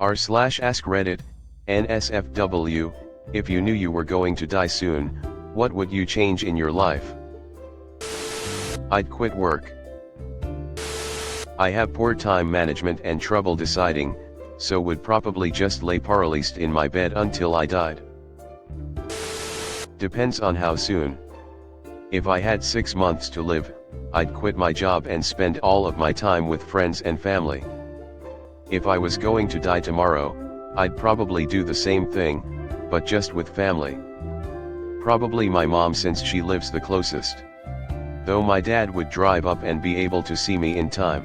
r/AskReddit, nsfw, if you knew you were going to die soon, what would you change in your life? I'd quit work. I have poor time management and trouble deciding, so would probably just lay paralyzed in my bed until I died. Depends on how soon. If I had 6 months to live, I'd quit my job and spend all of my time with friends and family. If I was going to die tomorrow, I'd probably do the same thing, but just with family. Probably my mom since she lives the closest. Though my dad would drive up and be able to see me in time.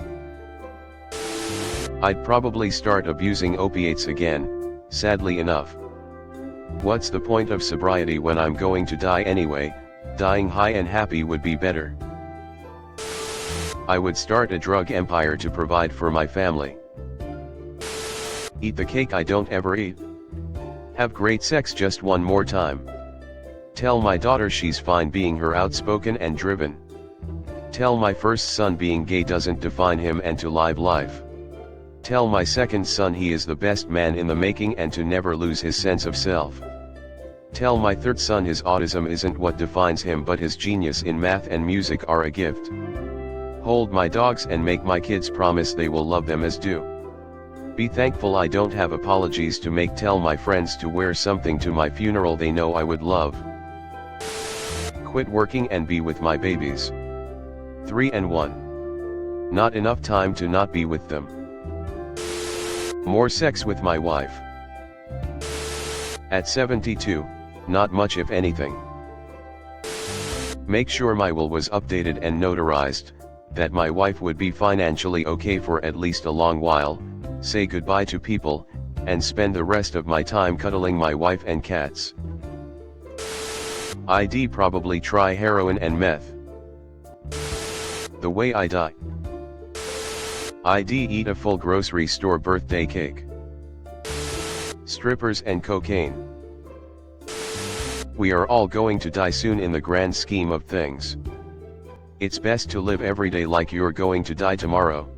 I'd probably start abusing opiates again, sadly enough. What's the point of sobriety when I'm going to die anyway? Dying high and happy would be better. I would start a drug empire to provide for my family. Eat the cake I don't ever eat. Have great sex just one more time. Tell my daughter she's fine being her, outspoken and driven. Tell my first son being gay doesn't define him and to live life. Tell my second son he is the best man in the making and to never lose his sense of self. Tell my third son his autism isn't what defines him but his genius in math and music are a gift. Hold my dogs and make my kids promise they will love them as do. Be thankful I don't have apologies to make. Tell my friends to wear something to my funeral they know I would love. Quit working and be with my babies. 3 and 1. Not enough time to not be with them. More sex with my wife. At 72, not much if anything. Make sure my will was updated and notarized, that my wife would be financially okay for at least a long while, say goodbye to people, and spend the rest of my time cuddling my wife and cats. I'd probably try heroin and meth. The way I die. I'd eat a full grocery store birthday cake. Strippers and cocaine. We are all going to die soon in the grand scheme of things. It's best to live every day like you're going to die tomorrow.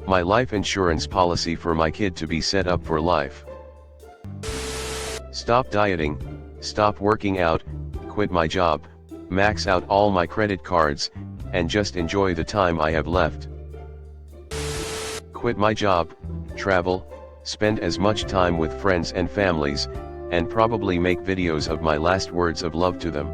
My life insurance policy for my kid to be set up for life. Stop dieting, stop working out, quit my job, max out all my credit cards, and just enjoy the time I have left. Quit my job, travel, spend as much time with friends and families, and probably make videos of my last words of love to them.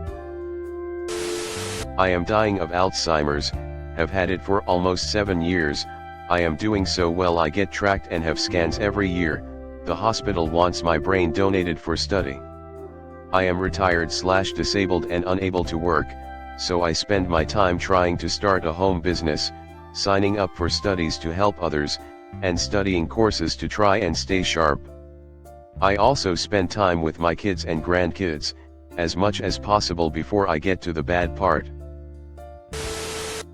I am dying of Alzheimer's, have had it for almost 7 years, I am doing so well I get tracked and have scans every year, the hospital wants my brain donated for study. I am retired/disabled and unable to work, so I spend my time trying to start a home business, signing up for studies to help others, and studying courses to try and stay sharp. I also spend time with my kids and grandkids, as much as possible before I get to the bad part.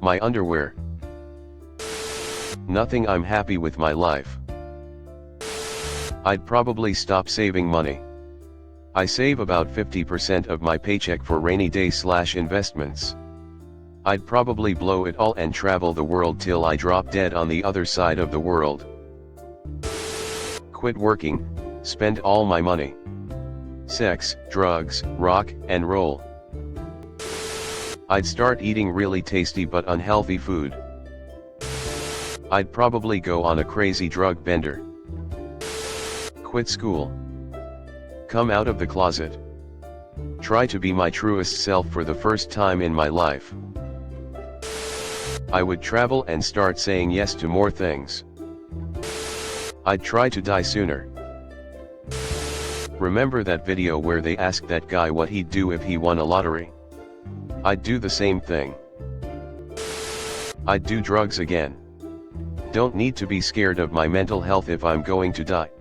My underwear. Nothing, I'm happy with my life. I'd probably stop saving money. I save about 50% of my paycheck for rainy day/investments. I'd probably blow it all and travel the world till I drop dead on the other side of the world. Quit working, spend all my money. Sex, drugs, rock and roll. I'd start eating really tasty but unhealthy food. I'd probably go on a crazy drug bender. Quit school. Come out of the closet. Try to be my truest self for the first time in my life. I would travel and start saying yes to more things. I'd try to die sooner. Remember that video where they asked that guy what he'd do if he won a lottery? I'd do the same thing. I'd do drugs again. Don't need to be scared of my mental health if I'm going to die.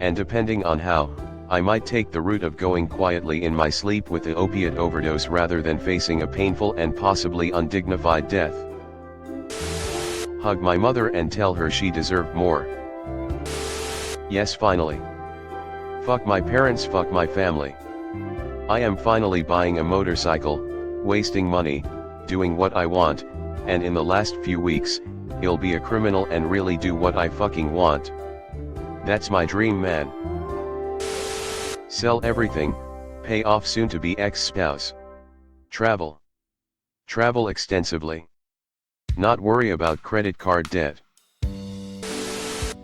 And depending on how, I might take the route of going quietly in my sleep with the opiate overdose rather than facing a painful and possibly undignified death. Hug my mother and tell her she deserved more. Yes, finally. Fuck my parents, fuck my family. I am finally buying a motorcycle, wasting money, doing what I want, and in the last few weeks, I'll be a criminal and really do what I fucking want. That's my dream, man. Sell everything, pay off soon-to-be ex-spouse. Travel. Travel extensively. Not worry about credit card debt.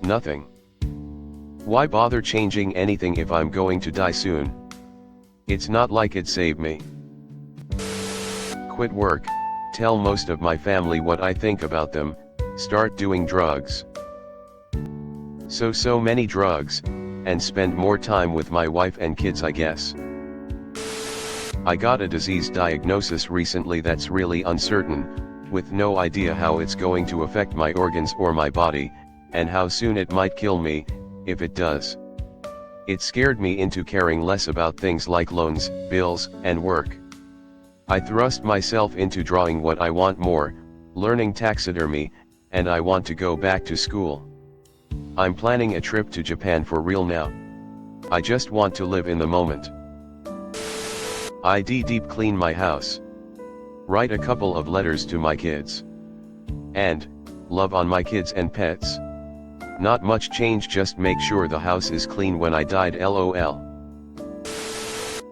Nothing. Why bother changing anything if I'm going to die soon? It's not like it saved me. Quit work, tell most of my family what I think about them, start doing drugs. So many drugs, and spend more time with my wife and kids, I guess. I got a disease diagnosis recently that's really uncertain, with no idea how it's going to affect my organs or my body, and how soon it might kill me, if it does. It scared me into caring less about things like loans, bills, and work. I thrust myself into drawing what I want more, learning taxidermy, and I want to go back to school. I'm planning a trip to Japan for real now. I just want to live in the moment. I'd deep clean my house. Write a couple of letters to my kids. And, love on my kids and pets. Not much change, just make sure the house is clean when I died, lol.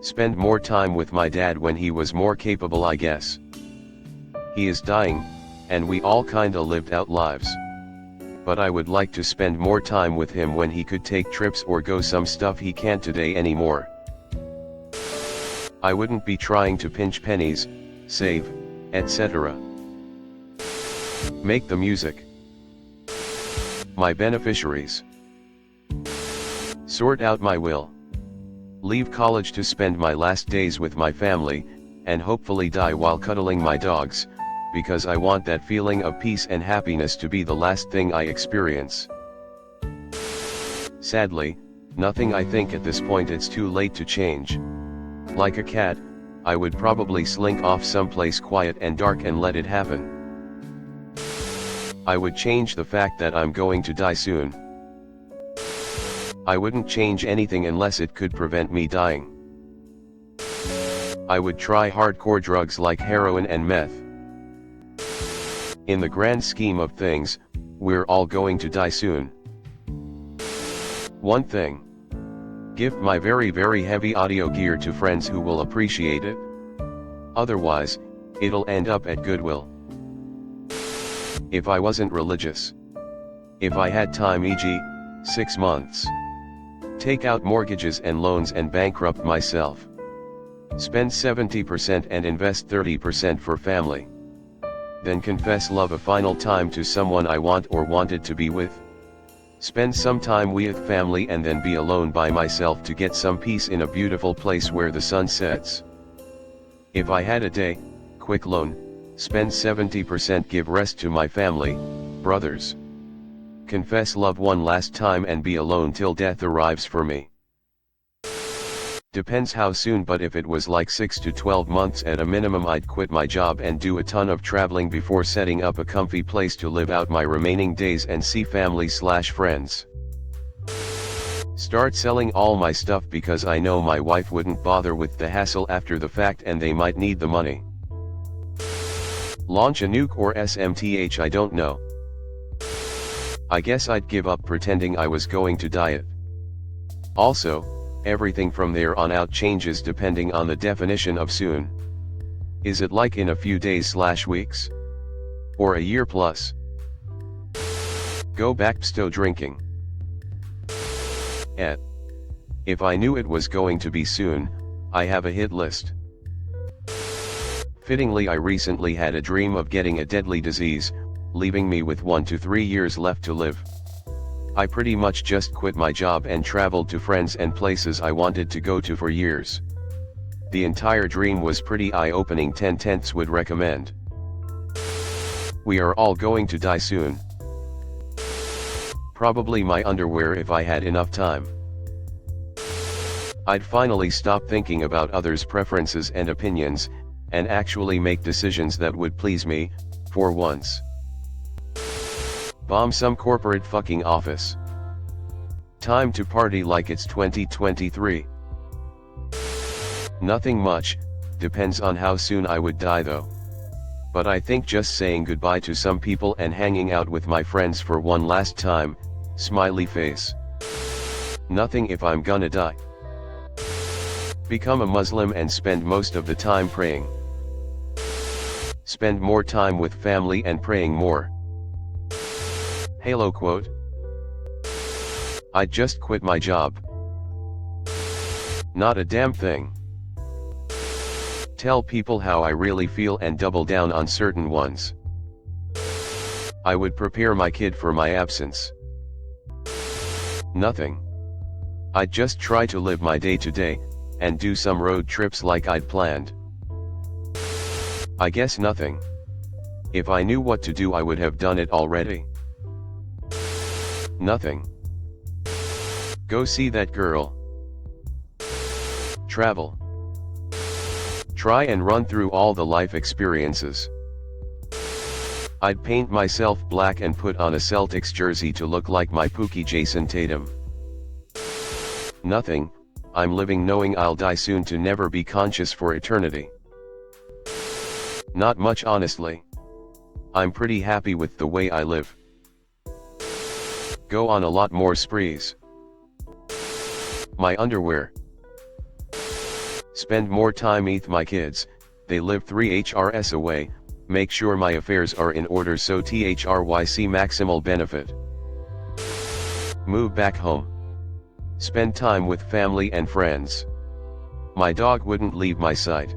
Spend more time with my dad when he was more capable, I guess. He is dying, and we all kinda lived out lives. But I would like to spend more time with him when he could take trips or go some stuff he can't today anymore. I wouldn't be trying to pinch pennies, save, etc. Make the music. My beneficiaries. Sort out my will. Leave college to spend my last days with my family, and hopefully die while cuddling my dogs, because I want that feeling of peace and happiness to be the last thing I experience. Sadly, nothing. I think at this point it's too late to change. Like a cat, I would probably slink off someplace quiet and dark and let it happen. I would change the fact that I'm going to die soon. I wouldn't change anything unless it could prevent me dying. I would try hardcore drugs like heroin and meth. In the grand scheme of things, we're all going to die soon. One thing. Gift my very heavy audio gear to friends who will appreciate it. Otherwise, it'll end up at Goodwill. If I wasn't religious. If I had time, e.g., 6 months. Take out mortgages and loans and bankrupt myself. Spend 70% and invest 30% for family. Then confess love a final time to someone I want or wanted to be with. Spend some time with family and then be alone by myself to get some peace in a beautiful place where the sun sets. If I had a day, quick loan, spend 70%, give rest to my family, brothers. Confess love one last time and be alone till death arrives for me. Depends how soon, but if it was like 6 to 12 months at a minimum, I'd quit my job and do a ton of traveling before setting up a comfy place to live out my remaining days and see family/friends. Start selling all my stuff because I know my wife wouldn't bother with the hassle after the fact and they might need the money. Launch a nuke or SMTH, I don't know. I guess I'd give up pretending I was going to diet. Also, everything from there on out changes depending on the definition of soon. Is it like in a few days/weeks? Or a year plus? Go back to drinking. If I knew it was going to be soon, I have a hit list. Fittingly, I recently had a dream of getting a deadly disease, leaving me with 1 to 3 years left to live. I pretty much just quit my job and traveled to friends and places I wanted to go to for years. The entire dream was pretty eye-opening. 10/10 would recommend. We are all going to die soon. Probably my underwear if I had enough time. I'd finally stop thinking about others' preferences and opinions, and actually make decisions that would please me, for once. Bomb some corporate fucking office. Time to party like it's 2023. Nothing much, depends on how soon I would die though. but I think just saying goodbye to some people and hanging out with my friends for one last time, smiley face. Nothing if I'm gonna die. Become a Muslim and spend most of the time praying. Spend more time with family and praying more. Halo quote. I'd just quit my job. Not a damn thing. Tell people how I really feel and double down on certain ones. I would prepare my kid for my absence. Nothing. I'd just try to live my day to day, and do some road trips like I'd planned. I guess nothing. If I knew what to do I would have done it already. Nothing. Go see that girl. Travel. Try and run through all the life experiences. I'd paint myself black and put on a Celtics jersey to look like my Pookie Jason Tatum. Nothing, I'm living knowing I'll die soon to never be conscious for eternity. Not much honestly. I'm pretty happy with the way I live. Go on a lot more sprees. My underwear. Spend more time with my kids, they live 3 HRS away, make sure my affairs are in order so THRYC maximal benefit. Move back home. Spend time with family and friends. My dog wouldn't leave my sight.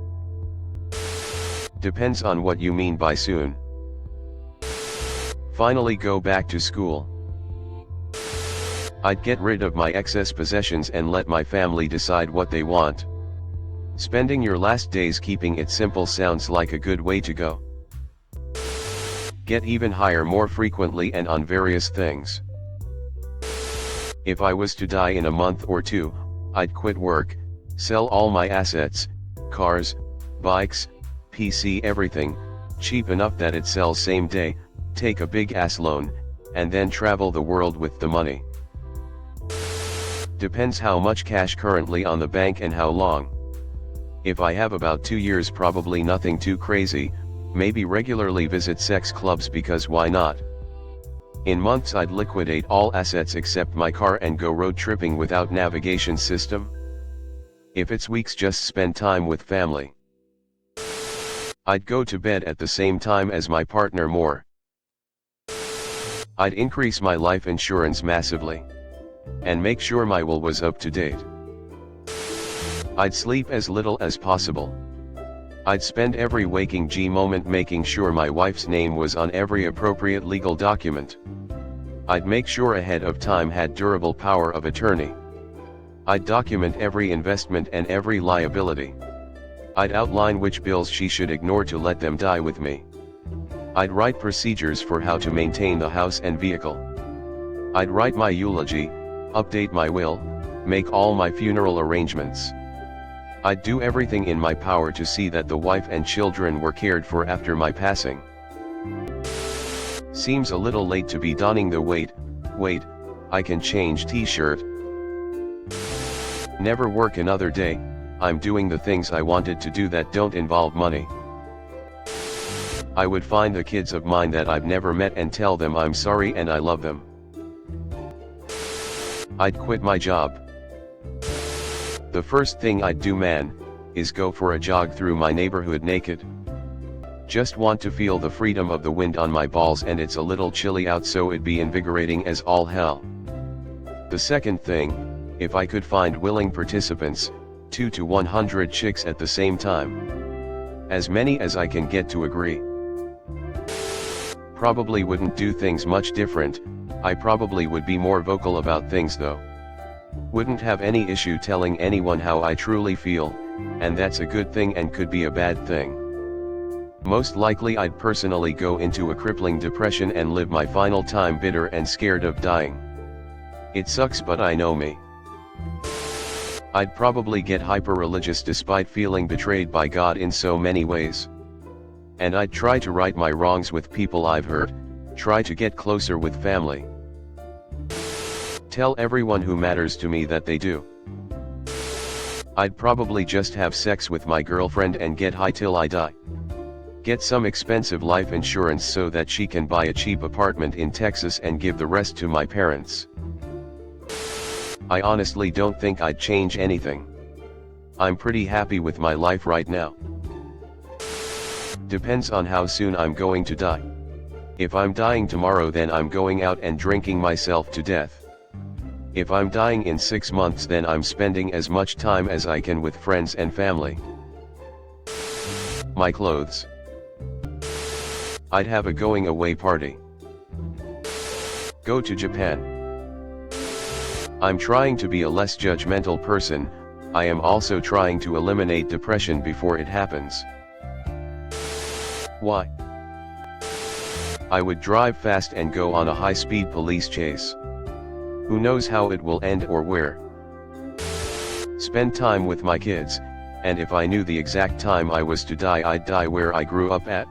Depends on what you mean by soon. Finally go back to school. I'd get rid of my excess possessions and let my family decide what they want. Spending your last days keeping it simple sounds like a good way to go. Get even higher more frequently and on various things. If I was to die in a month or two, I'd quit work, sell all my assets, cars, bikes, PC, everything, cheap enough that it sells same day, take a big ass loan, and then travel the world with the money. Depends how much cash currently on the bank and how long. If I have about 2 years, probably nothing too crazy, maybe regularly visit sex clubs because why not? In months I'd liquidate all assets except my car and go road tripping without navigation system. If it's weeks, just spend time with family. I'd go to bed at the same time as my partner more. I'd increase my life insurance massively. And make sure my will was up to date. I'd sleep as little as possible. I'd spend every waking moment making sure my wife's name was on every appropriate legal document. I'd make sure ahead of time had durable power of attorney. I'd document every investment and every liability. I'd outline which bills she should ignore to let them die with me. I'd write procedures for how to maintain the house and vehicle. I'd write my eulogy, update my will, make all my funeral arrangements. I'd do everything in my power to see that the wife and children were cared for after my passing. Seems a little late to be donning the wait, I can change t-shirt. Never work another day, I'm doing the things I wanted to do that don't involve money. I would find the kids of mine that I've never met and tell them I'm sorry and I love them. I'd quit my job. The first thing I'd do, man, is go for a jog through my neighborhood naked. Just want to feel the freedom of the wind on my balls, and it's a little chilly out, so it'd be invigorating as all hell. The second thing, if I could find willing participants, 2 to 100 chicks at the same time. As many as I can get to agree. Probably wouldn't do things much different, I probably would be more vocal about things though. Wouldn't have any issue telling anyone how I truly feel, and that's a good thing and could be a bad thing. Most likely I'd personally go into a crippling depression and live my final time bitter and scared of dying. It sucks, but I know me. I'd probably get hyper-religious despite feeling betrayed by God in so many ways. And I'd try to right my wrongs with people I've hurt, try to get closer with family. Tell everyone who matters to me that they do. I'd probably just have sex with my girlfriend and get high till I die. Get some expensive life insurance so that she can buy a cheap apartment in Texas and give the rest to my parents. I honestly don't think I'd change anything. I'm pretty happy with my life right now. Depends on how soon I'm going to die. If I'm dying tomorrow, then I'm going out and drinking myself to death. If I'm dying in 6 months, then I'm spending as much time as I can with friends and family. My clothes. I'd have a going away party. Go to Japan. I'm trying to be a less judgmental person. I am also trying to eliminate depression before it happens. Why? I would drive fast and go on a high-speed police chase. Who knows how it will end or where? Spend time with my kids, and if I knew the exact time I was to die, I'd die where I grew up at.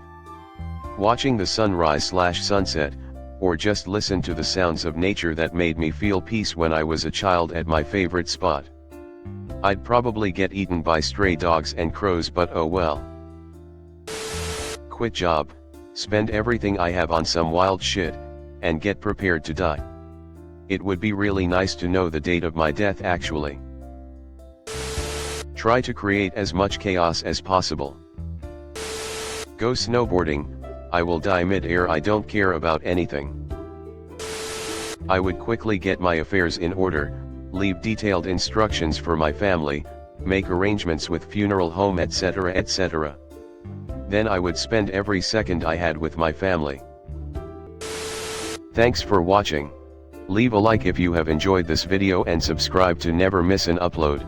Watching the sunrise/sunset, or just listen to the sounds of nature that made me feel peace when I was a child at my favorite spot. I'd probably get eaten by stray dogs and crows, but oh well. Quit job, spend everything I have on some wild shit, and get prepared to die. It would be really nice to know the date of my death actually. Try to create as much chaos as possible. Go snowboarding. I will die mid-air, I don't care about anything. I would quickly get my affairs in order, leave detailed instructions for my family, make arrangements with funeral home, etc., etc. Then I would spend every second I had with my family. Thanks for watching. Leave a like if you have enjoyed this video and subscribe to never miss an upload.